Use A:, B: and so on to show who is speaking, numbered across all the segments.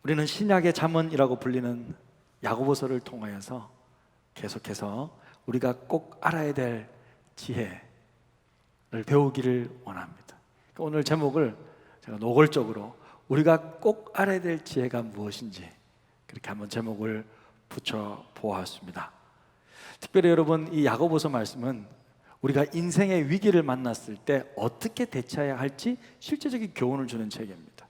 A: 우리는 신약의 잠언이라고 불리는 야고보서를 통하여서 계속해서 우리가 꼭 알아야 될 지혜를 배우기를 원합니다. 오늘 제목을 제가 노골적으로 우리가 꼭 알아야 될 지혜가 무엇인지 그렇게 한번 제목을 붙여 보았습니다. 특별히 여러분, 이 야고보서 말씀은 우리가 인생의 위기를 만났을 때 어떻게 대처해야 할지 실제적인 교훈을 주는 책입니다.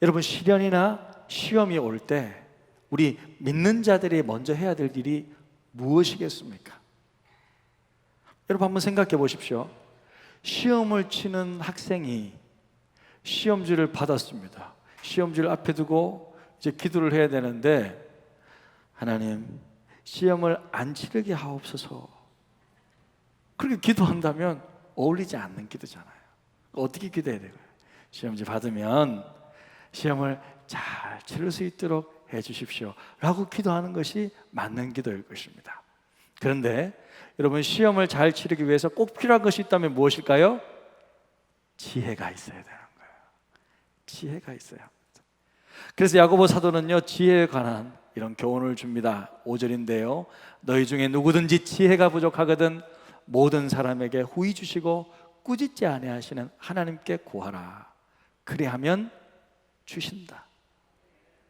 A: 여러분, 시련이나 시험이 올 때 우리 믿는 자들이 먼저 해야 될 일이 무엇이겠습니까? 여러분, 한번 생각해 보십시오. 시험을 치는 학생이 시험지를 받았습니다. 시험지를 앞에 두고 이제 기도를 해야 되는데, 하나님, 시험을 안 치르게 하옵소서. 그렇게 기도한다면 어울리지 않는 기도잖아요. 어떻게 기도해야 돼요? 시험지 받으면 시험을 잘 치를 수 있도록 해 주십시오 라고 기도하는 것이 맞는 기도일 것입니다. 그런데 여러분, 시험을 잘 치르기 위해서 꼭 필요한 것이 있다면 무엇일까요? 지혜가 있어야 되는 거예요. 지혜가 있어야 합니다. 그래서 야고보 사도는요, 지혜에 관한 이런 교훈을 줍니다. 5절인데요, 너희 중에 누구든지 지혜가 부족하거든 모든 사람에게 후히 주시고 꾸짖지 아니하시는 하나님께 구하라. 그리하면 주신다.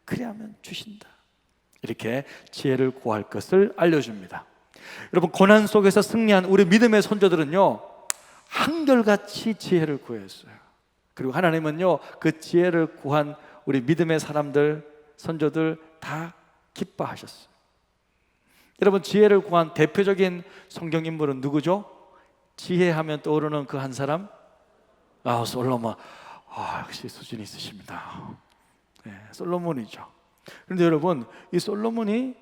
A: 그리하면 주신다. 이렇게 지혜를 구할 것을 알려줍니다. 여러분, 고난 속에서 승리한 우리 믿음의 선조들은요, 한결같이 지혜를 구했어요. 그리고 하나님은요, 그 지혜를 구한 우리 믿음의 사람들, 선조들 다 기뻐하셨어요. 여러분, 지혜를 구한 대표적인 성경 인물은 누구죠? 지혜하면 떠오르는 그 한 사람? 솔로몬. 역시 수준이 있으십니다. 네, 솔로몬이죠. 그런데 여러분, 이 솔로몬이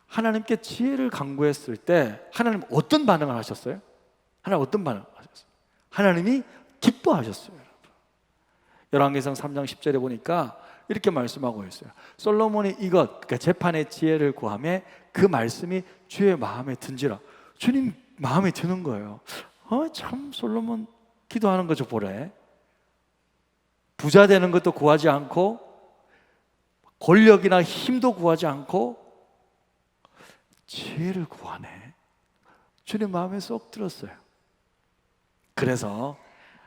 A: 하나님께 지혜를 간구했을 때 하나님 어떤 반응을 하셨어요? 하나님 어떤 반응을 하셨어요? 하나님이 기뻐하셨어요. 열왕기상 3장 10절에 보니까 이렇게 말씀하고 있어요. 솔로몬이 이것, 그러니까 재판의 지혜를 구하매 그 말씀이 주의 마음에 든지라. 주님 마음에 드는 거예요. 참 솔로몬 기도하는 거 좀 보래. 부자 되는 것도 구하지 않고 권력이나 힘도 구하지 않고 지혜를 구하네. 주님 마음에 쏙 들었어요. 그래서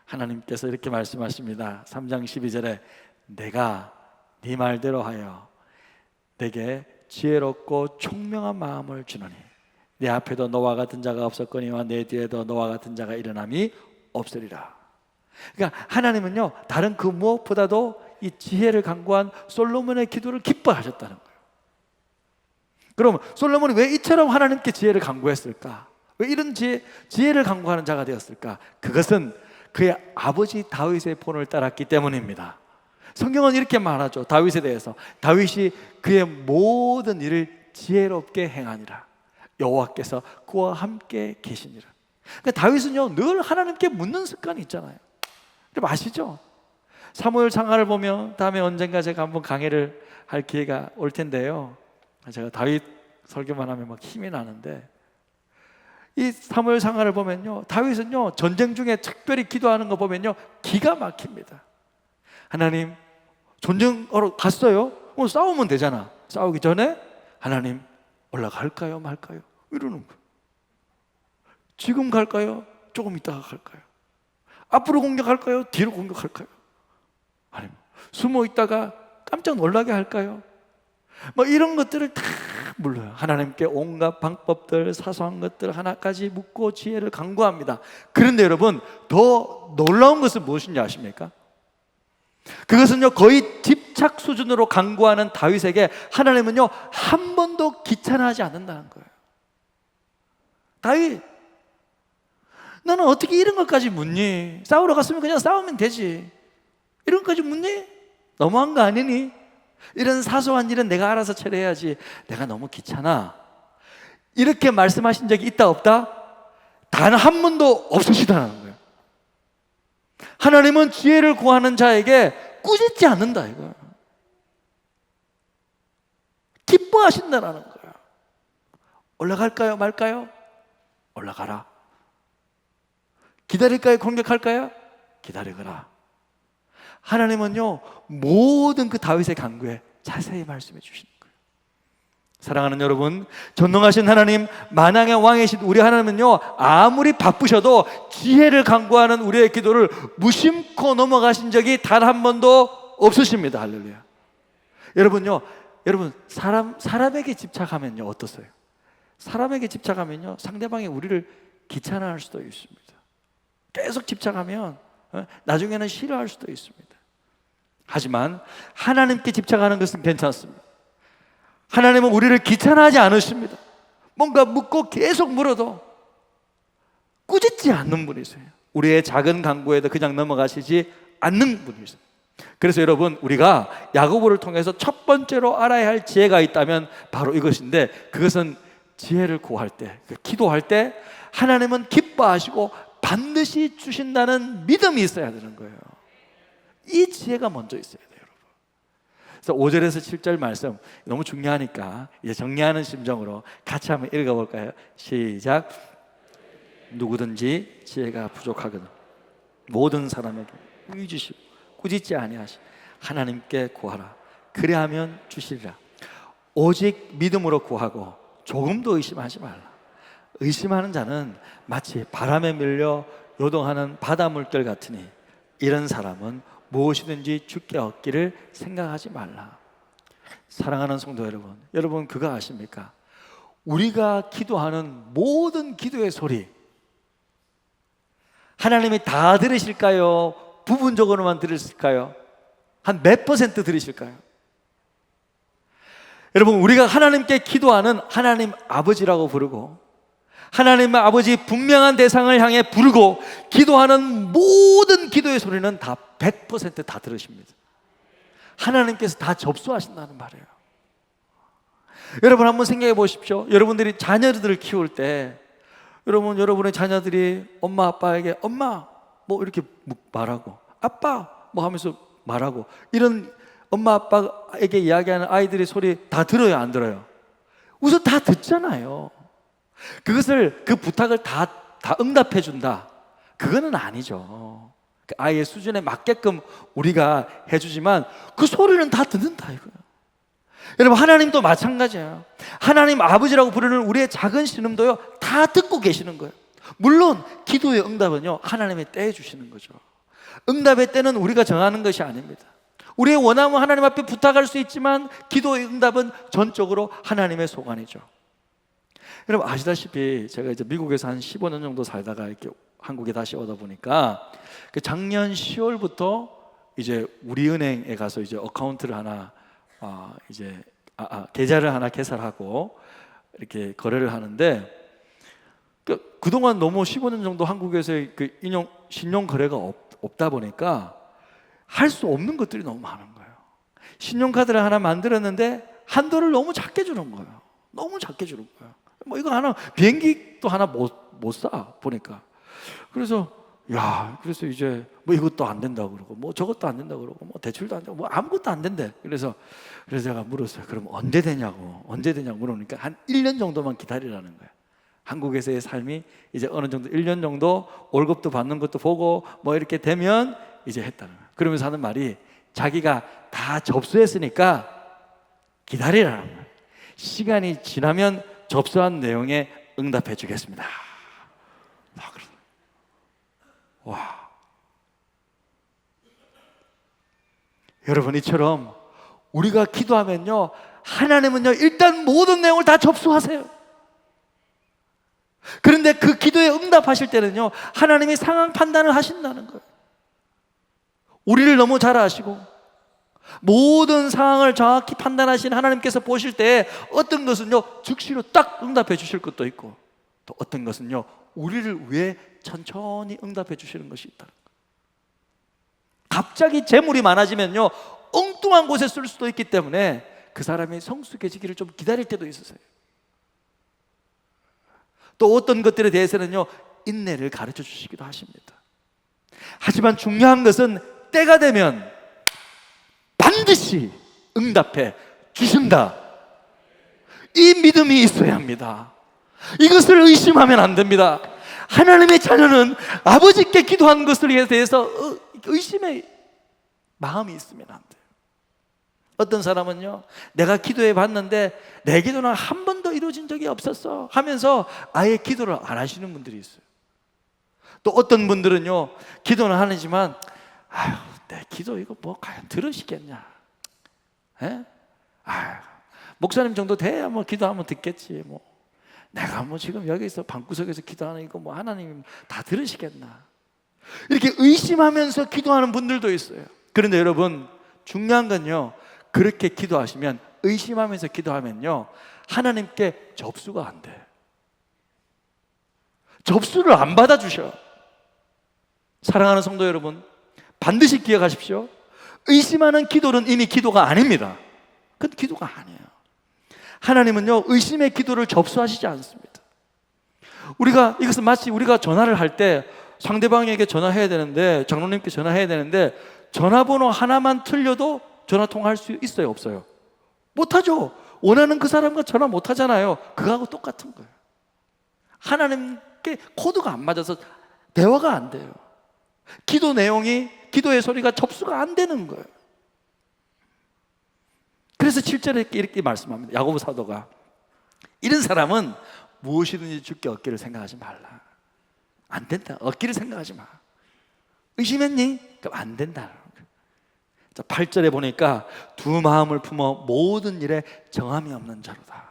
A: 하나님께서 이렇게 말씀하십니다. 3장 12절에 내가 네 말대로 하여 내게 지혜롭고 총명한 마음을 주노니 내 앞에도 너와 같은 자가 없었거니와 내 뒤에도 너와 같은 자가 일어남이 없으리라. 그러니까 하나님은요, 다른 그 무엇보다도 이 지혜를 간구한 솔로몬의 기도를 기뻐하셨다는 거예요. 그럼 솔로몬이 왜 이처럼 하나님께 지혜를 간구했을까? 왜 이런 지혜를 간구하는 자가 되었을까? 그것은 그의 아버지 다윗의 본을 따랐기 때문입니다. 성경은 이렇게 말하죠. 다윗에 대해서 다윗이 그의 모든 일을 지혜롭게 행하니라. 여호와께서 그와 함께 계시니라. 그러니까 다윗은요, 늘 하나님께 묻는 습관이 있잖아요. 여러분 아시죠? 사무엘 상하를 보면 다음에 언젠가 제가 한번 강의를 할 기회가 올 텐데요, 제가 다윗 설교만 하면 막 힘이 나는데, 이 사무엘 상하를 보면요, 다윗은요 전쟁 중에 특별히 기도하는 거 보면요 기가 막힙니다. 하나님, 전쟁하러 갔어요? 싸우면 되잖아. 싸우기 전에 하나님, 올라갈까요 말까요? 이러는 거예요. 지금 갈까요? 조금 있다가 갈까요? 앞으로 공격할까요? 뒤로 공격할까요? 아니, 숨어 있다가 깜짝 놀라게 할까요? 이런 것들을 다 물러요. 하나님께 온갖 방법들, 사소한 것들 하나까지 묻고 지혜를 간구합니다. 그런데 여러분, 더 놀라운 것은 무엇인지 아십니까? 그것은요, 거의 집착 수준으로 간구하는 다윗에게 하나님은요 한 번도 귀찮아하지 않는다는 거예요. 다윗, 너는 어떻게 이런 것까지 묻니? 싸우러 갔으면 그냥 싸우면 되지. 이런 것까지 묻니? 너무한 거 아니니? 이런 사소한 일은 내가 알아서 처리해야지. 내가 너무 귀찮아. 이렇게 말씀하신 적이 있다 없다? 단 한 번도 없으시다는 거예요. 하나님은 지혜를 구하는 자에게 꾸짖지 않는다 이거예요. 기뻐하신다라는 거예요. 올라갈까요 말까요? 올라가라. 기다릴까요 공격할까요? 기다리거라. 하나님은요 모든 그 다윗의 간구에 자세히 말씀해 주시는 거예요. 사랑하는 여러분, 전능하신 하나님, 만왕의 왕이신 우리 하나님은요 아무리 바쁘셔도 지혜를 간구하는 우리의 기도를 무심코 넘어가신 적이 단 한 번도 없으십니다. 할렐루야. 여러분 사람에게 집착하면요 어떠세요? 사람에게 집착하면요 상대방이 우리를 귀찮아할 수도 있습니다. 계속 집착하면 나중에는 싫어할 수도 있습니다. 하지만 하나님께 집착하는 것은 괜찮습니다. 하나님은 우리를 귀찮아하지 않으십니다. 뭔가 묻고 계속 물어도 꾸짖지 않는 분이세요. 우리의 작은 간구에도 그냥 넘어가시지 않는 분이세요. 그래서 여러분, 우리가 야고보를 통해서 첫 번째로 알아야 할 지혜가 있다면 바로 이것인데, 그것은 지혜를 구할 때, 기도할 때 하나님은 기뻐하시고 반드시 주신다는 믿음이 있어야 되는 거예요. 이 지혜가 먼저 있어야 돼요, 여러분. 그래서 5절에서 7절 말씀 너무 중요하니까 이제 정리하는 심정으로 같이 한번 읽어볼까요? 시작. 누구든지 지혜가 부족하거든 모든 사람에게 의주시고 꾸짖지 아니하시 하나님께 구하라. 그리하면 주시리라. 오직 믿음으로 구하고 조금도 의심하지 말라. 의심하는 자는 마치 바람에 밀려 요동하는 바다 물결 같으니 이런 사람은 무엇이든지 주께 얻기를 생각하지 말라. 사랑하는 성도 여러분, 여러분 그거 아십니까? 우리가 기도하는 모든 기도의 소리 하나님이 다 들으실까요? 부분적으로만 들으실까요? 한 몇 퍼센트 들으실까요? 여러분, 우리가 하나님께 기도하는 하나님 아버지라고 부르고 하나님 아버지 분명한 대상을 향해 부르고 기도하는 모든 기도의 소리는 다 100% 다 들으십니다. 하나님께서 다 접수하신다는 말이에요. 여러분 한번 생각해 보십시오. 여러분들이 자녀들을 키울 때 여러분의 자녀들이 엄마 아빠에게 엄마 뭐 이렇게 말하고 아빠 뭐 하면서 말하고 이런 엄마 아빠에게 이야기하는 아이들의 소리 다 들어요, 안 들어요? 우선 다 듣잖아요. 그것을 그 부탁을 다 응답해 준다, 그거는 아니죠. 그 아이의 수준에 맞게끔 우리가 해주지만 그 소리는 다 듣는다 이거예요. 여러분, 하나님도 마찬가지예요. 하나님 아버지라고 부르는 우리의 작은 신음도요 다 듣고 계시는 거예요. 물론 기도의 응답은요 하나님의 때에 주시는 거죠. 응답의 때는 우리가 정하는 것이 아닙니다. 우리의 원함은 하나님 앞에 부탁할 수 있지만 기도의 응답은 전적으로 하나님의 소관이죠. 여러분 아시다시피 제가 이제 미국에서 한 15년 정도 살다가 이렇게 한국에 다시 오다 보니까 그 작년 10월부터 이제 우리은행에 가서 이제 어카운트를 하나 계좌를 하나 개설하고 이렇게 거래를 하는데 그동안 너무 15년 정도 한국에서의 그 신용 거래가 없다 보니까 할 수 없는 것들이 너무 많은 거예요. 신용카드를 하나 만들었는데 한도를 너무 작게 주는 거예요. 너무 작게 주는 거예요. 뭐 이거 하나 비행기도 하나 못 사 보니까. 그래서 그래서 이제 뭐 이것도 안 된다고 그러고 뭐 저것도 안 된다고 그러고 뭐 대출도 안 되고 뭐 아무것도 안 된대. 그래서 제가 물었어요. 그럼 언제 되냐고 물으니까 한 1년 정도만 기다리라는 거예요. 한국에서의 삶이 이제 어느 정도 1년 정도 월급도 받는 것도 보고 뭐 이렇게 되면 이제 했다는 거예요. 그러면서 하는 말이 자기가 다 접수했으니까 기다리라는 거예요. 시간이 지나면 접수한 내용에 응답해 주겠습니다. 와, 여러분 이처럼 우리가 기도하면요 하나님은요 일단 모든 내용을 다 접수하세요. 그런데 그 기도에 응답하실 때는요 하나님이 상황 판단을 하신다는 거예요. 우리를 너무 잘 아시고 모든 상황을 정확히 판단하신 하나님께서 보실 때 어떤 것은요 즉시로 딱 응답해 주실 것도 있고 또 어떤 것은요 우리를 위해 천천히 응답해 주시는 것이 있다는 거예요. 갑자기 재물이 많아지면요 엉뚱한 곳에 쓸 수도 있기 때문에 그 사람이 성숙해지기를 좀 기다릴 때도 있으세요. 또 어떤 것들에 대해서는요 인내를 가르쳐 주시기도 하십니다. 하지만 중요한 것은 때가 되면 반드시 응답해 주신다, 이 믿음이 있어야 합니다. 이것을 의심하면 안 됩니다. 하나님의 자녀는 아버지께 기도한 것에 대해서 의심해 마음이 있으면 안 돼요. 어떤 사람은요, 내가 기도해 봤는데 내 기도는 한 번도 이루어진 적이 없었어 하면서 아예 기도를 안 하시는 분들이 있어요. 또 어떤 분들은요, 기도는 하지만 아유, 내 기도 이거 뭐 과연 들으시겠냐? 에? 아유, 목사님 정도 돼야 뭐 기도하면 듣겠지. 뭐 내가 뭐 지금 여기서 방구석에서 기도하는 이거 뭐 하나님 다 들으시겠나? 이렇게 의심하면서 기도하는 분들도 있어요. 그런데 여러분, 중요한 건요, 그렇게 기도하시면, 의심하면서 기도하면요, 하나님께 접수가 안 돼. 접수를 안 받아주셔. 사랑하는 성도 여러분, 반드시 기억하십시오. 의심하는 기도는 이미 기도가 아닙니다. 그건 기도가 아니에요. 하나님은요, 의심의 기도를 접수하시지 않습니다. 우리가 이것은 마치 우리가 전화를 할 때 상대방에게 전화해야 되는데, 장로님께 전화해야 되는데 전화번호 하나만 틀려도 전화 통화할 수 있어요, 없어요? 못하죠. 원하는 그 사람과 전화 못하잖아요. 그거하고 똑같은 거예요. 하나님께 코드가 안 맞아서 대화가 안 돼요. 기도 내용이, 기도의 소리가 접수가 안 되는 거예요. 그래서 7절에 이렇게 말씀합니다. 야고보 사도가, 이런 사람은 무엇이든지 주께 얻기를 생각하지 말라. 안 된다. 얻기를 생각하지 마. 의심했니? 그럼 안 된다. 8절에 보니까 두 마음을 품어 모든 일에 정함이 없는 자로다.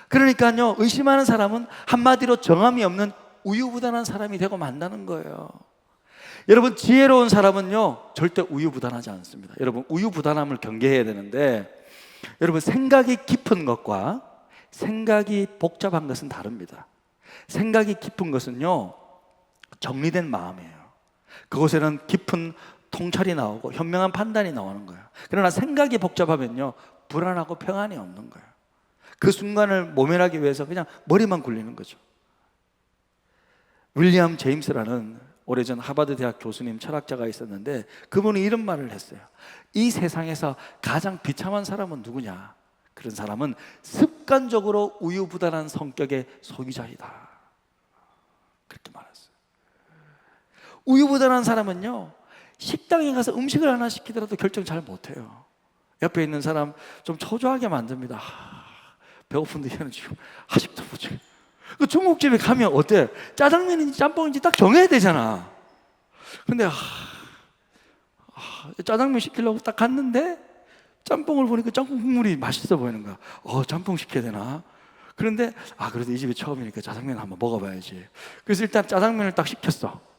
A: 그러니까요, 의심하는 사람은 한마디로 정함이 없는 우유부단한 사람이 되고 만다는 거예요. 여러분, 지혜로운 사람은요, 절대 우유부단하지 않습니다. 여러분, 우유부단함을 경계해야 되는데, 여러분, 생각이 깊은 것과 생각이 복잡한 것은 다릅니다. 생각이 깊은 것은요, 정리된 마음이에요. 그곳에는 깊은 통찰이 나오고 현명한 판단이 나오는 거예요. 그러나 생각이 복잡하면요, 불안하고 평안이 없는 거예요. 그 순간을 모면하기 위해서 그냥 머리만 굴리는 거죠. 윌리엄 제임스라는 오래전 하버드 대학 교수님, 철학자가 있었는데, 그분이 이런 말을 했어요. 이 세상에서 가장 비참한 사람은 누구냐? 그런 사람은 습관적으로 우유부단한 성격의 소유자이다. 그렇게 말했어요. 우유부단한 사람은요, 식당에 가서 음식을 하나 시키더라도 결정 잘 못해요. 옆에 있는 사람 좀 초조하게 만듭니다. 배고픈데 얘는 지금 아직도 못 줘. 그 중국집에 가면 어때? 짜장면인지 짬뽕인지 딱 정해야 되잖아. 근데 짜장면 시키려고 딱 갔는데 짬뽕을 보니까 짬뽕 국물이 맛있어 보이는 거야. 짬뽕 시켜야 되나? 그런데 그래도 이 집이 처음이니까 짜장면 한번 먹어봐야지. 그래서 일단 짜장면을 딱 시켰어.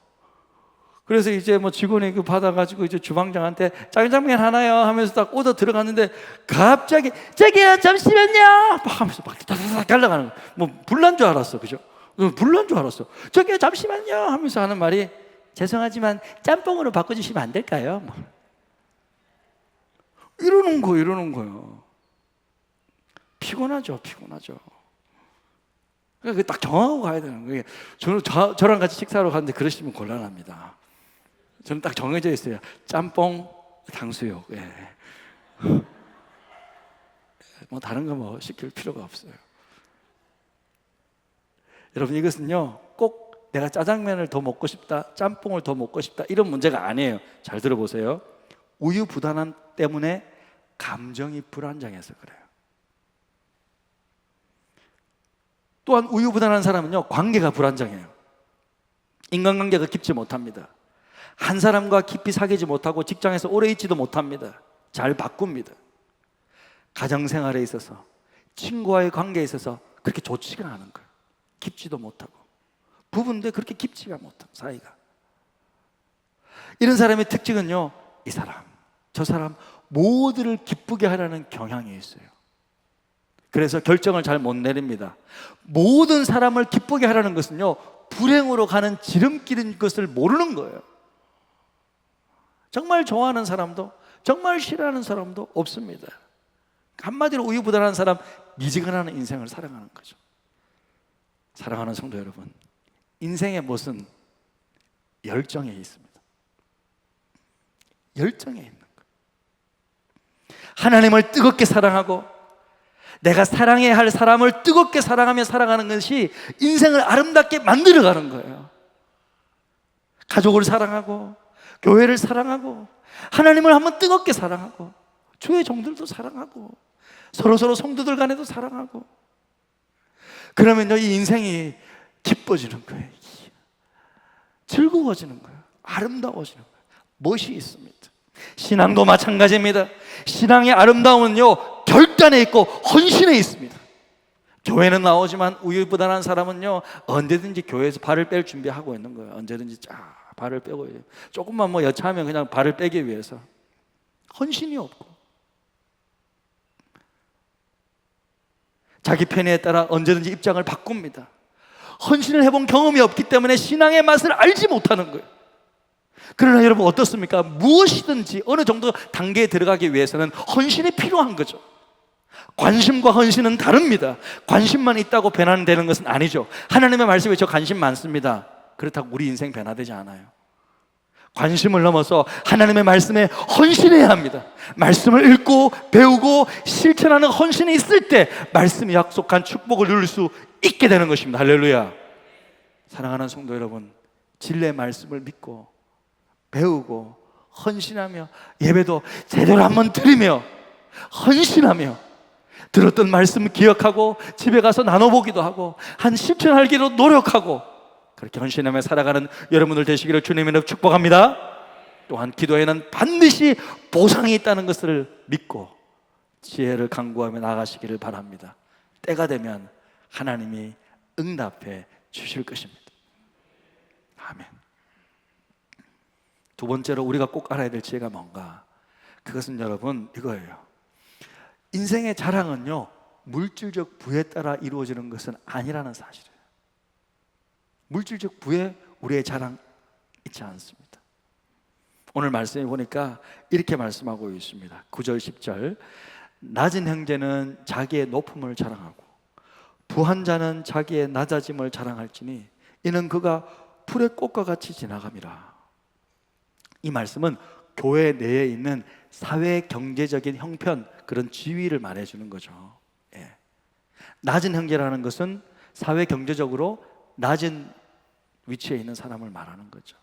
A: 그래서 이제 뭐 직원이 그 받아가지고 이제 주방장한테 짜장면 하나요 하면서 딱 오더 들어갔는데, 갑자기 저기요 잠시만요 하면서 막 다다닥 갈라가는 거야. 뭐 불난 줄 알았어, 그죠? 불난 줄 알았어. 저기요 잠시만요 하면서 하는 말이, 죄송하지만 짬뽕으로 바꿔주시면 안 될까요? 뭐. 이러는 거예요. 피곤하죠. 그러니까 딱 정하고 가야 되는 거예요. 저랑 같이 식사하러 갔는데 그러시면 곤란합니다. 저는 딱 정해져 있어요. 짬뽕, 탕수육. 예. 뭐 다른 거 뭐 시킬 필요가 없어요. 여러분, 이것은요, 꼭 내가 짜장면을 더 먹고 싶다, 짬뽕을 더 먹고 싶다, 이런 문제가 아니에요. 잘 들어보세요. 우유부단함 때문에 감정이 불안정해서 그래요. 또한 우유부단한 사람은요, 관계가 불안정해요. 인간관계가 깊지 못합니다. 한 사람과 깊이 사귀지 못하고 직장에서 오래 있지도 못합니다. 잘 바꿉니다. 가정생활에 있어서, 친구와의 관계에 있어서 그렇게 좋지가 않은 거예요. 깊지도 못하고. 부부인데 그렇게 깊지가 못한 사이가. 이런 사람의 특징은요, 이 사람, 저 사람 모두를 기쁘게 하려는 경향이 있어요. 그래서 결정을 잘 못 내립니다. 모든 사람을 기쁘게 하려는 것은요, 불행으로 가는 지름길인 것을 모르는 거예요. 정말 좋아하는 사람도, 정말 싫어하는 사람도 없습니다. 한마디로 우유부단한 사람, 미지근한 인생을 살아가는 거죠. 사랑하는 성도 여러분, 인생의 못은 열정에 있습니다. 열정에 있는 거예요. 하나님을 뜨겁게 사랑하고 내가 사랑해야 할 사람을 뜨겁게 사랑하며 살아가는 것이 인생을 아름답게 만들어가는 거예요. 가족을 사랑하고 교회를 사랑하고 하나님을 한번 뜨겁게 사랑하고 주의 종들도 사랑하고 서로서로 성도들 간에도 사랑하고 그러면요 이 인생이 기뻐지는 거예요. 즐거워지는 거예요. 아름다워지는 거예요. 멋이 있습니다. 신앙도 마찬가지입니다. 신앙의 아름다움은요 결단에 있고 헌신에 있습니다. 교회는 나오지만 우유부단한 사람은요 언제든지 교회에서 발을 뺄 준비하고 있는 거예요. 언제든지 발을 빼고 조금만 뭐 여차하면 그냥 발을 빼기 위해서 헌신이 없고 자기 편의에 따라 언제든지 입장을 바꿉니다. 헌신을 해본 경험이 없기 때문에 신앙의 맛을 알지 못하는 거예요. 그러나 여러분 어떻습니까? 무엇이든지 어느 정도 단계에 들어가기 위해서는 헌신이 필요한 거죠. 관심과 헌신은 다릅니다. 관심만 있다고 변화되는 것은 아니죠. 하나님의 말씀에 저 관심 많습니다. 그렇다고 우리 인생 변화되지 않아요. 관심을 넘어서 하나님의 말씀에 헌신해야 합니다. 말씀을 읽고 배우고 실천하는 헌신이 있을 때 말씀이 약속한 축복을 누릴 수 있게 되는 것입니다. 할렐루야. 사랑하는 성도 여러분, 진리의 말씀을 믿고 배우고 헌신하며 예배도 제대로 한번 드리며 헌신하며 들었던 말씀 기억하고 집에 가서 나눠보기도 하고 한 실천하기로 노력하고 그렇게 헌신하며 살아가는 여러분들 되시기를 주님으로 축복합니다. 또한 기도에는 반드시 보상이 있다는 것을 믿고 지혜를 강구하며 나가시기를 바랍니다. 때가 되면 하나님이 응답해 주실 것입니다. 아멘. 두 번째로 우리가 꼭 알아야 될 지혜가 뭔가? 그것은 여러분 이거예요. 인생의 자랑은요 물질적 부에 따라 이루어지는 것은 아니라는 사실이에요. 물질적 부에 우리의 자랑 있지 않습니다. 오늘 말씀에 보니까 이렇게 말씀하고 있습니다. 9절 10절 낮은 형제는 자기의 높음을 자랑하고 부한 자는 자기의 낮아짐을 자랑할지니 이는 그가 풀의 꽃과 같이 지나감이라. 이 말씀은 교회 내에 있는 사회 경제적인 형편, 그런 지위를 말해주는 거죠. 예. 낮은 형제라는 것은 사회 경제적으로 낮은 위치에 있는 사람을 말하는 거죠.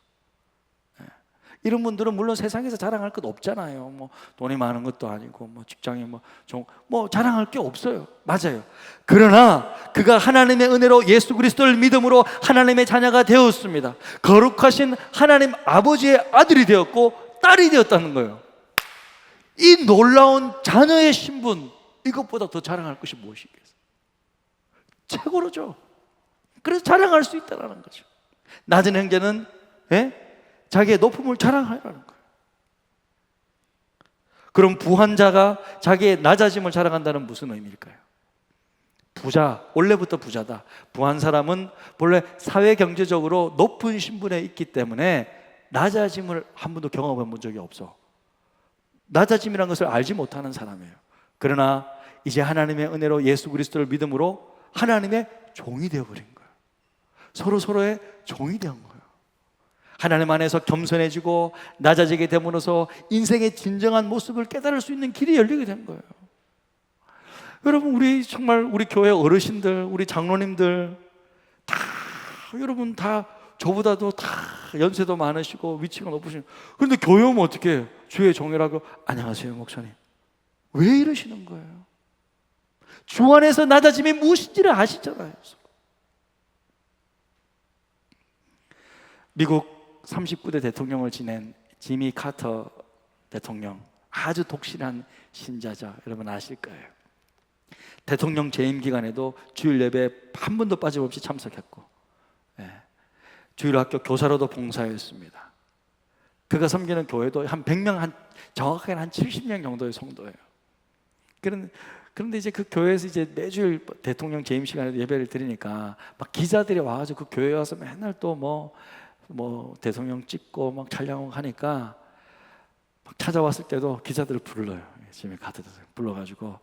A: 예. 이런 분들은 물론 세상에서 자랑할 것 없잖아요. 뭐 돈이 많은 것도 아니고 뭐 직장에 뭐 자랑할 게 없어요. 맞아요. 그러나 그가 하나님의 은혜로 예수 그리스도를 믿음으로 하나님의 자녀가 되었습니다. 거룩하신 하나님 아버지의 아들이 되었고 딸이 되었다는 거예요. 이 놀라운 자녀의 신분, 이것보다 더 자랑할 것이 무엇이겠어요? 최고로죠. 그래서 자랑할 수 있다는 거죠. 낮은 형제는 자기의 높음을 자랑하라는 거예요. 그럼 부한 자가 자기의 낮아짐을 자랑한다는 무슨 의미일까요? 부자, 원래부터 부자다. 부한 사람은 본래 사회 경제적으로 높은 신분에 있기 때문에 낮아짐을 한 번도 경험해 본 적이 없어. 낮아짐이라는 것을 알지 못하는 사람이에요. 그러나 이제 하나님의 은혜로 예수 그리스도를 믿음으로 하나님의 종이 되어버린 거예요. 서로서로의 종이 된 거예요. 하나님 안에서 겸손해지고 낮아지게 됨으로써 인생의 진정한 모습을 깨달을 수 있는 길이 열리게 된 거예요. 여러분, 우리 정말 우리 교회 어르신들, 우리 장로님들 다 여러분 다 저보다도 다 연세도 많으시고 위치가 높으시고, 그런데 교회 오면 어떻게 해요? 주의 종이라고 안녕하세요 목사님. 왜 이러시는 거예요? 주 안에서 낮아짐이 무엇인지를 아시잖아요. 미국 39대 대통령을 지낸 지미 카터 대통령, 아주 독실한 신자죠. 여러분 아실 거예요. 대통령 재임 기간에도 주일 예배에 한 번도 빠짐없이 참석했고, 주일학교 교사로도 봉사했습니다. 그가 섬기는 교회도 한 100명, 정확하게 한 70명 정도의 성도예요. 그런데 이제 그 교회에서 이제 매주일 대통령 재임 시간에도 예배를 드리니까 막 기자들이 와가지고 그 교회에 와서 맨날 또 뭐 대통령 찍고 막 촬영하고 하니까 막 찾아왔을 때도 기자들을 불러요. 지금 가드들 불러가지고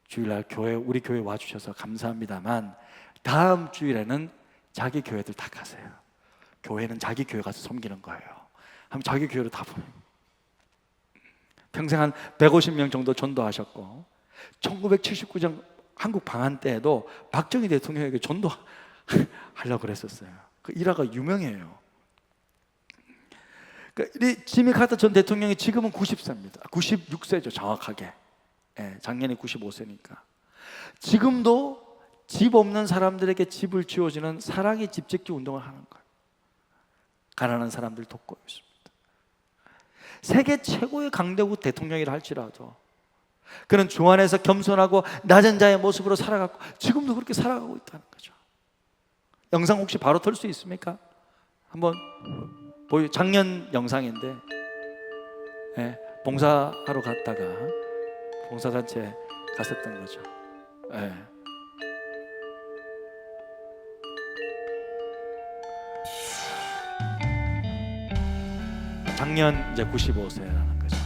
A: 주일날 우리 교회 와주셔서 감사합니다만 다음 주일에는 자기 교회들 다 가세요. 교회는 자기 교회 가서 섬기는 거예요. 하면 자기 교회로 다 보내요. 평생 한 150명 정도 전도하셨고 1979년 한국 방한 때에도 박정희 대통령에게 전도하려고 그랬었어요. 그 일화가 유명해요. 이 지미 카터 전 대통령이 지금은 90세입니다. 96세죠, 정확하게. 예, 작년이 95세니까. 지금도 집 없는 사람들에게 집을 지어주는 사랑의 집 짓기 운동을 하는 거예요. 가난한 사람들 돕고 있습니다. 세계 최고의 강대국 대통령이라 할지라도 그는 주 안에서 겸손하고 낮은 자의 모습으로 살아가고 지금도 그렇게 살아가고 있다는 거죠. 영상 혹시 바로 틀 수 있습니까? 한번 보여. 작년 영상인데, 예, 봉사하러 갔다가 봉사단체 갔었던 거죠. 예. 작년 이제 95세라는 거죠.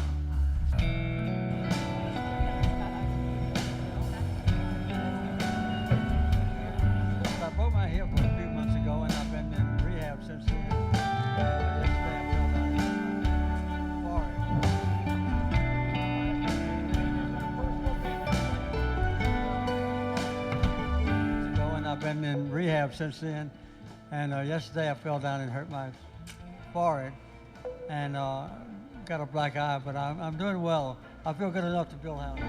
B: I broke my hip a few months ago, and I've been in rehab since then. Yesterday I fell down in my forehead. And I've been in rehab since then. And yesterday I fell down and hurt my forehead, and got a black eye. But I'm doing well. I feel good enough to build houses.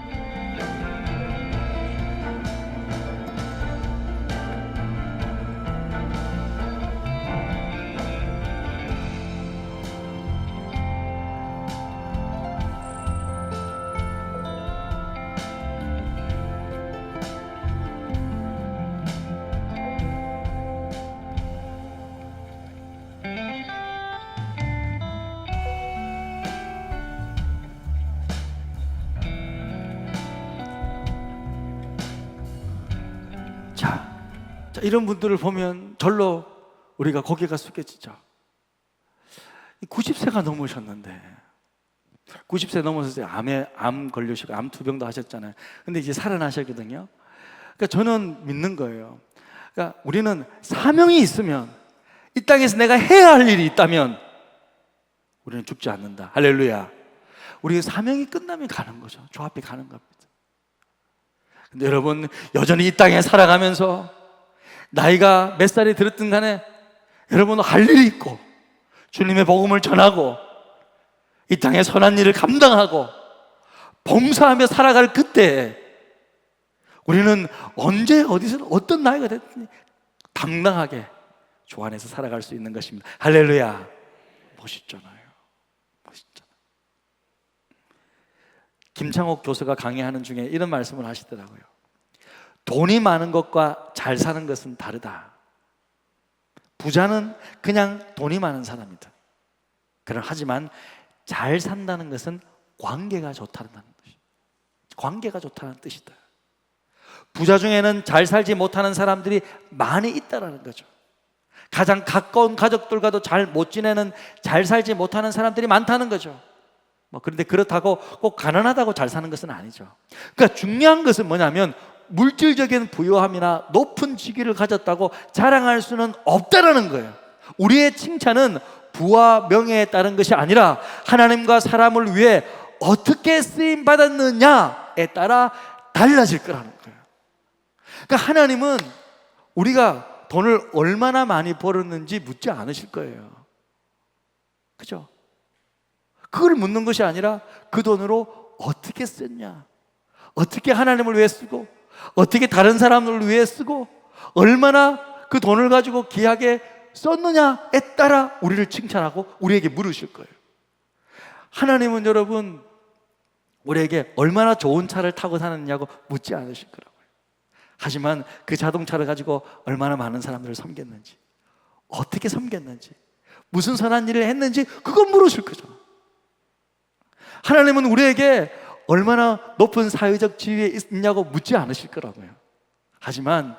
A: 자, 이런 분들을 보면 절로 우리가 고개가 숙여지죠. 90세가 넘으셨는데 90세 넘어서 암 걸리시고 암 투병도 하셨잖아요. 근데 이제 살아나셨거든요. 그러니까 저는 믿는 거예요. 그러니까 우리는 사명이 있으면, 이 땅에서 내가 해야 할 일이 있다면 우리는 죽지 않는다. 할렐루야. 우리의 사명이 끝나면 가는 거죠. 저 앞에 가는 겁니다. 근데 여러분, 여전히 이 땅에 살아가면서 나이가 몇 살이 들었든 간에 여러분 할 일이 있고 주님의 복음을 전하고 이 땅에 선한 일을 감당하고 봉사하며 살아갈 그때 우리는 언제 어디서 어떤 나이가 됐든 당당하게 주 안에서 살아갈 수 있는 것입니다. 할렐루야. 멋있잖아요. 멋있잖아요. 김창옥 교수가 강의하는 중에 이런 말씀을 하시더라고요. 돈이 많은 것과 잘 사는 것은 다르다. 부자는 그냥 돈이 많은 사람이다. 하지만 잘 산다는 것은 관계가 좋다는 뜻이다. 관계가 좋다는 뜻이다. 부자 중에는 잘 살지 못하는 사람들이 많이 있다는 거죠. 가장 가까운 가족들과도 잘 못 지내는, 잘 살지 못하는 사람들이 많다는 거죠. 그런데 그렇다고 꼭 가난하다고 잘 사는 것은 아니죠. 그러니까 중요한 것은 뭐냐면 물질적인 부유함이나 높은 직위를 가졌다고 자랑할 수는 없다라는 거예요. 우리의 칭찬은 부와 명예에 따른 것이 아니라 하나님과 사람을 위해 어떻게 쓰임 받았느냐에 따라 달라질 거라는 거예요. 그러니까 하나님은 우리가 돈을 얼마나 많이 벌었는지 묻지 않으실 거예요. 그죠? 그걸 묻는 것이 아니라 그 돈으로 어떻게 썼냐, 어떻게 하나님을 위해 쓰고, 어떻게 다른 사람을 위해 쓰고, 얼마나 그 돈을 가지고 귀하게 썼느냐에 따라 우리를 칭찬하고 우리에게 물으실 거예요. 하나님은 여러분 우리에게 얼마나 좋은 차를 타고 사느냐고 묻지 않으실 거라고요. 하지만 그 자동차를 가지고 얼마나 많은 사람들을 섬겼는지, 어떻게 섬겼는지, 무슨 선한 일을 했는지 그건 물으실 거죠. 하나님은 우리에게 얼마나 높은 사회적 지위에 있냐고 묻지 않으실 거라고요. 하지만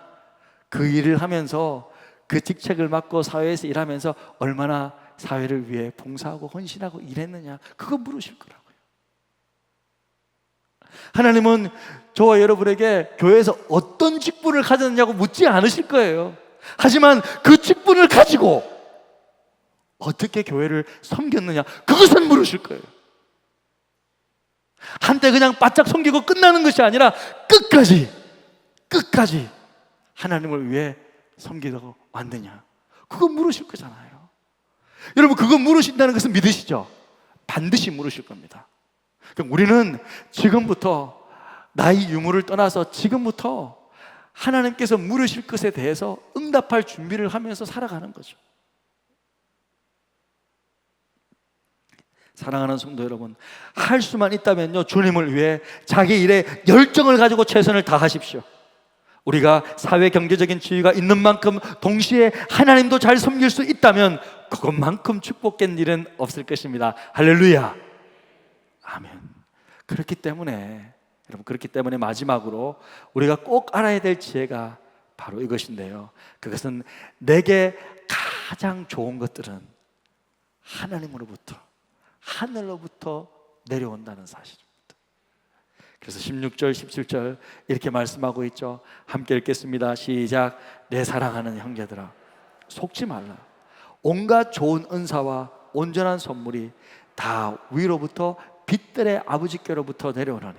A: 그 일을 하면서, 그 직책을 맡고 사회에서 일하면서 얼마나 사회를 위해 봉사하고 헌신하고 일했느냐, 그거 물으실 거라고요. 하나님은 저와 여러분에게 교회에서 어떤 직분을 가졌느냐고 묻지 않으실 거예요. 하지만 그 직분을 가지고 어떻게 교회를 섬겼느냐, 그것은 물으실 거예요. 한때 그냥 바짝 섬기고 끝나는 것이 아니라 끝까지 하나님을 위해 섬기다고 왔느냐, 그거 물으실 거잖아요. 여러분, 그거 물으신다는 것은 믿으시죠? 반드시 물으실 겁니다. 그럼 우리는 지금부터 나의 유무를 떠나서 지금부터 하나님께서 물으실 것에 대해서 응답할 준비를 하면서 살아가는 거죠. 사랑하는 성도 여러분, 할 수만 있다면요, 주님을 위해 자기 일에 열정을 가지고 최선을 다하십시오. 우리가 사회 경제적인 지위가 있는 만큼 동시에 하나님도 잘 섬길 수 있다면 그것만큼 축복된 일은 없을 것입니다. 할렐루야, 아멘. 그렇기 때문에 여러분, 그렇기 때문에 마지막으로 우리가 꼭 알아야 될 지혜가 바로 이것인데요, 그것은 내게 가장 좋은 것들은 하나님으로부터, 하늘로부터 내려온다는 사실입니다. 그래서 16절, 17절 이렇게 말씀하고 있죠. 함께 읽겠습니다. 시작. 내 사랑하는 형제들아, 속지 말라. 온갖 좋은 은사와 온전한 선물이 다 위로부터 빛들의 아버지께로부터 내려오나니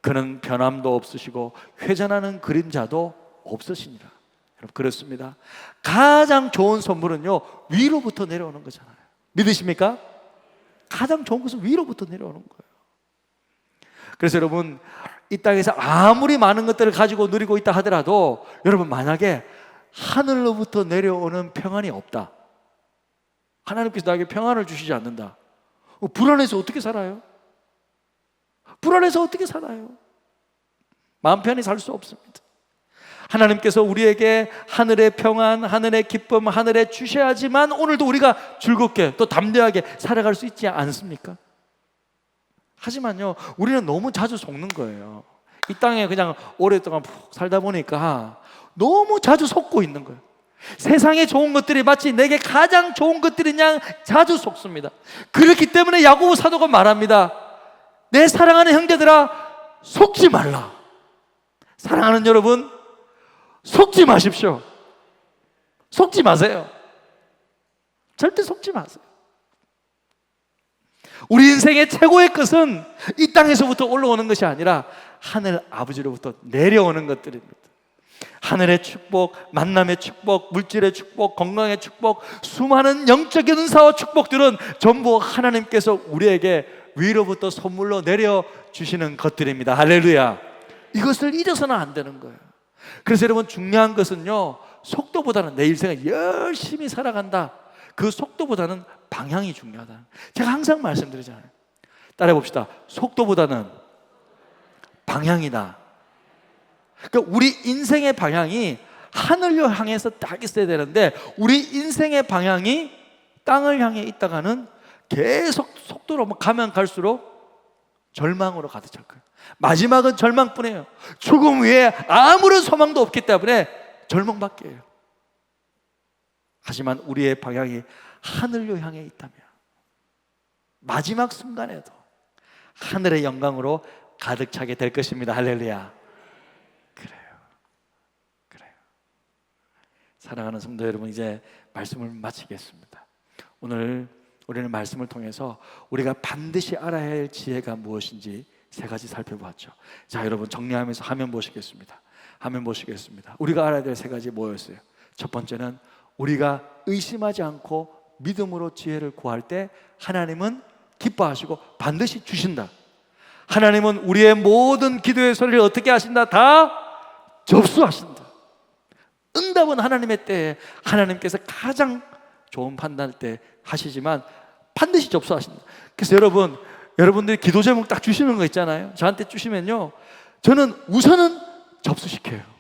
A: 그는 변함도 없으시고 회전하는 그림자도 없으시니라. 여러분, 그렇습니다. 가장 좋은 선물은요, 위로부터 내려오는 거잖아요. 믿으십니까? 가장 좋은 것은 위로부터 내려오는 거예요. 그래서 여러분, 이 땅에서 아무리 많은 것들을 가지고 누리고 있다 하더라도 여러분, 만약에 하늘로부터 내려오는 평안이 없다, 하나님께서 나에게 평안을 주시지 않는다, 불안해서 어떻게 살아요? 불안해서 어떻게 살아요? 마음 편히 살 수 없습니다. 하나님께서 우리에게 하늘의 평안, 하늘의 기쁨, 하늘의 주셔야지만 오늘도 우리가 즐겁게 또 담대하게 살아갈 수 있지 않습니까? 하지만요, 우리는 너무 자주 속는 거예요. 이 땅에 그냥 오랫동안 푹 살다 보니까 너무 자주 속고 있는 거예요. 세상에 좋은 것들이 마치 내게 가장 좋은 것들인 양 자주 속습니다. 그렇기 때문에 야고보 사도가 말합니다. 내 사랑하는 형제들아, 속지 말라. 사랑하는 여러분, 속지 마십시오. 속지 마세요. 절대 속지 마세요. 우리 인생의 최고의 것은 이 땅에서부터 올라오는 것이 아니라 하늘 아버지로부터 내려오는 것들입니다. 하늘의 축복, 만남의 축복, 물질의 축복, 건강의 축복, 수많은 영적인 은사와 축복들은 전부 하나님께서 우리에게 위로부터 선물로 내려주시는 것들입니다. 할렐루야. 이것을 잊어서는 안 되는 거예요. 그래서 여러분, 중요한 것은요, 속도보다는 내 인생을 열심히 살아간다, 그 속도보다는 방향이 중요하다. 제가 항상 말씀드리잖아요. 따라해 봅시다. 속도보다는 방향이다. 그러니까 우리 인생의 방향이 하늘을 향해서 딱 있어야 되는데 우리 인생의 방향이 땅을 향해 있다가는 계속 속도로 가면 갈수록 절망으로 가득 찰 거예요. 마지막은 절망뿐이에요. 죽음 외에 아무런 소망도 없기 때문에 절망밖에 해요. 하지만 우리의 방향이 하늘로 향해 있다면 마지막 순간에도 하늘의 영광으로 가득 차게 될 것입니다. 할렐루야. 그래요. 사랑하는 성도 여러분, 이제 말씀을 마치겠습니다. 오늘 우리는 말씀을 통해서 우리가 반드시 알아야 할 지혜가 무엇인지 세 가지 살펴보았죠. 자, 여러분, 정리하면서 화면 보시겠습니다. 우리가 알아야 될 세 가지 뭐였어요? 첫 번째는 우리가 의심하지 않고 믿음으로 지혜를 구할 때 하나님은 기뻐하시고 반드시 주신다. 하나님은 우리의 모든 기도의 소리를 어떻게 하신다? 다 접수하신다. 응답은 하나님의 때에 하나님께서 가장 좋은 판단할 때 하시지만 반드시 접수하신다. 그래서 여러분들이 기도 제목 딱 주시는 거 있잖아요. 저한테 주시면요, 저는 우선은 접수시켜요.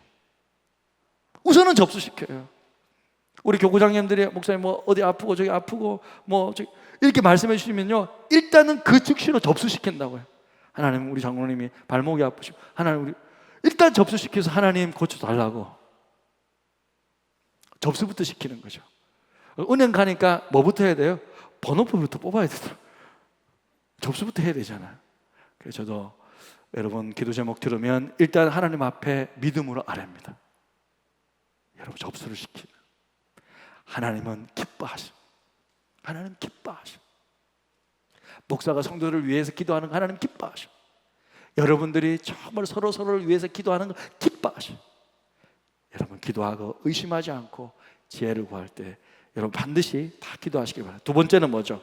A: 우리 교구장님들이 목사님 뭐 어디 아프고 저기 아프고 뭐 저기 이렇게 말씀해 주시면요, 일단은 그 즉시로 접수시킨다고요. 하나님, 우리 장로님이 발목이 아프시고 하나님, 우리 일단 접수시켜서 하나님 고쳐달라고 접수부터 시키는 거죠. 은행 가니까 뭐부터 해야 돼요? 번호표부터 뽑아야 되더라고요. 접수부터 해야 되잖아요. 그래서 저도 여러분 기도 제목 들으면 일단 하나님 앞에 믿음으로 아뢰입니다. 여러분, 접수를 시키는 하나님은 기뻐하셔. 목사가 성도를 위해서 기도하는 거 하나님 기뻐하셔. 여러분들이 정말 서로를 위해서 기도하는 거 기뻐하셔. 여러분, 기도하고 의심하지 않고 지혜를 구할 때 여러분 반드시 다 기도하시길 바랍니다. 두 번째는 뭐죠?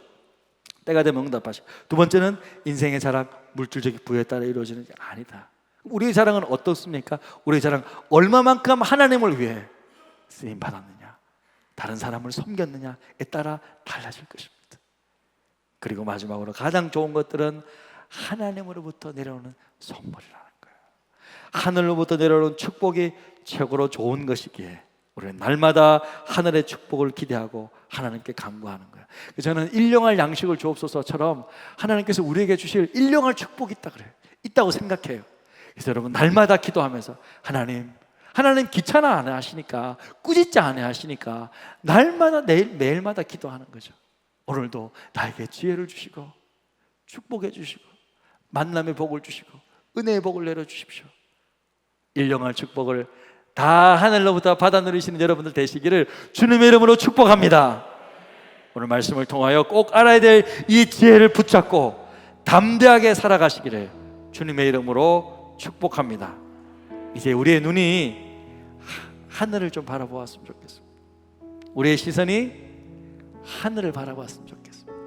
A: 때가 되면 응답하시. 두 번째는 인생의 자랑 물질적인 부에 따라 이루어지는 게 아니다. 우리의 자랑은 어떻습니까? 우리의 자랑 얼마만큼 하나님을 위해 쓰임 받았느냐, 다른 사람을 섬겼느냐에 따라 달라질 것입니다. 그리고 마지막으로 가장 좋은 것들은 하나님으로부터 내려오는 선물이라는 거예요. 하늘로부터 내려오는 축복이 최고로 좋은 것이기에 우리는 날마다 하늘의 축복을 기대하고 하나님께 간구하는 거예요. 저는 일용할 양식을 주옵소서처럼 하나님께서 우리에게 주실 일용할 축복이 있다 그래요. 있다고 생각해요. 그래서 여러분 날마다 기도하면서 하나님 귀찮아 안 하시니까, 꾸짖지 안 하시니까 날마다 매일마다 기도하는 거죠. 오늘도 나에게 지혜를 주시고 축복해 주시고 만남의 복을 주시고 은혜의 복을 내려주십시오. 일용할 축복을 다 하늘로부터 받아 누리시는 여러분들 되시기를 주님의 이름으로 축복합니다. 오늘 말씀을 통하여 꼭 알아야 될 이 지혜를 붙잡고 담대하게 살아가시기를 주님의 이름으로 축복합니다. 이제 우리의 눈이 하늘을 좀 바라보았으면 좋겠습니다. 우리의 시선이 하늘을 바라봤으면 좋겠습니다.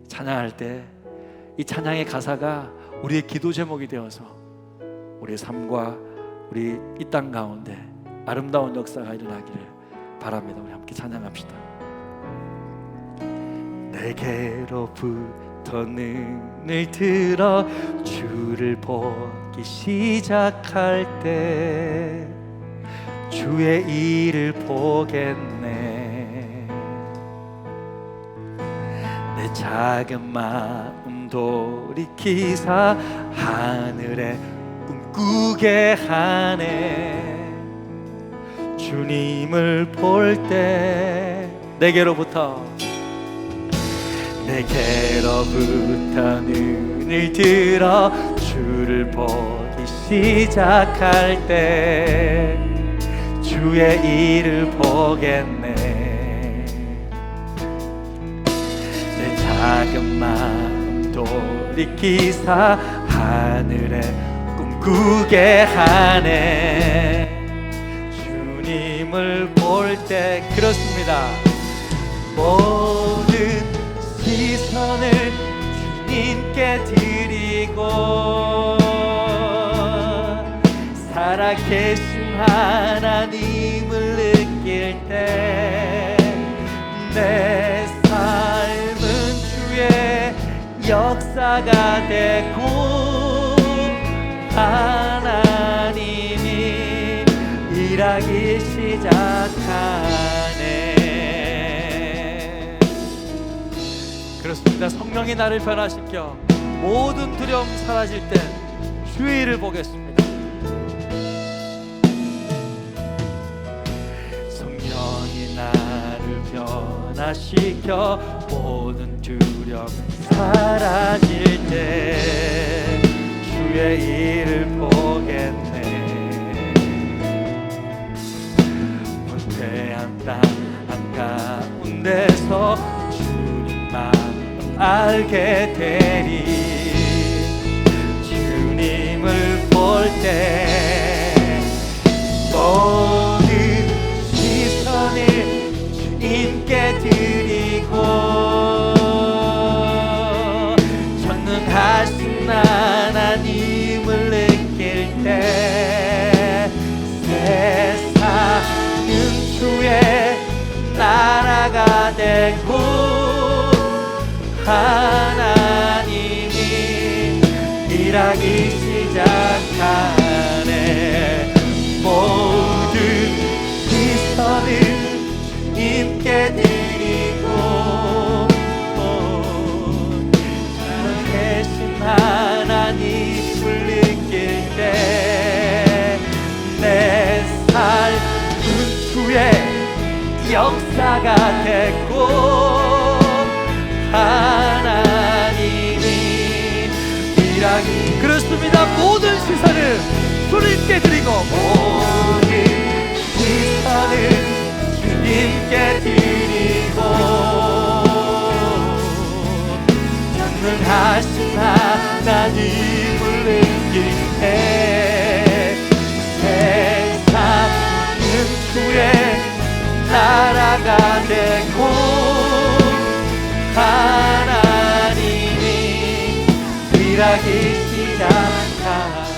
A: 찬양할 때 이 찬양의 가사가 우리의 기도 제목이 되어서 우리의 삶과 우리 이 땅 가운데 아름다운 역사가 일어나기를 바랍니다. 우리 함께 찬양합시다. 내게로부터 눈을 들어 주를 보기 시작할 때 주의 일을 보겠네. 내 작은 마음 돌이키사 하늘에 꿈꾸게 하네. 주님을 볼 때 내게로부터 눈을 들어 주를 보기 시작할 때 주의 일을 보겠네. 내 작은 마음 돌이키사 하늘에 꿈꾸게 하네. 주님을 볼 때 그렇습니다. 모든 시선을 주님께 드리고 살아계신 하나님을 느낄 때 내 삶은 주의 역사가 되고 하나님이 일하기 시작하네. 그렇습니다. 성령이 나를 변화시켜 모든 두려움 사라질 때 주의 일을 보겠습니다. 성령이 나를 변화시켜 모든 두려움 사라질 때 주의 일을 보겠네. 황폐한 땅 한가운데서 주님만 알게 되리. 주님을 볼 때 모든 시선을 주님께 드리고 전능하신 하나님을 느낄 때 세상은 주의 나라가 되고 하나님이 일하기 시작하네. 모든 시선을 주님께 드리고 살아계신 하나님을 느낄 때 내 삶은 주의 역사가 됐고 하나님이 일하기. 그렇습니다. 모든 시선을 주님께 드리고 모든 시선을 주님께 드리고 전능하신 하나님을 느낄 때 세상은 주의 나라가 잊지 않아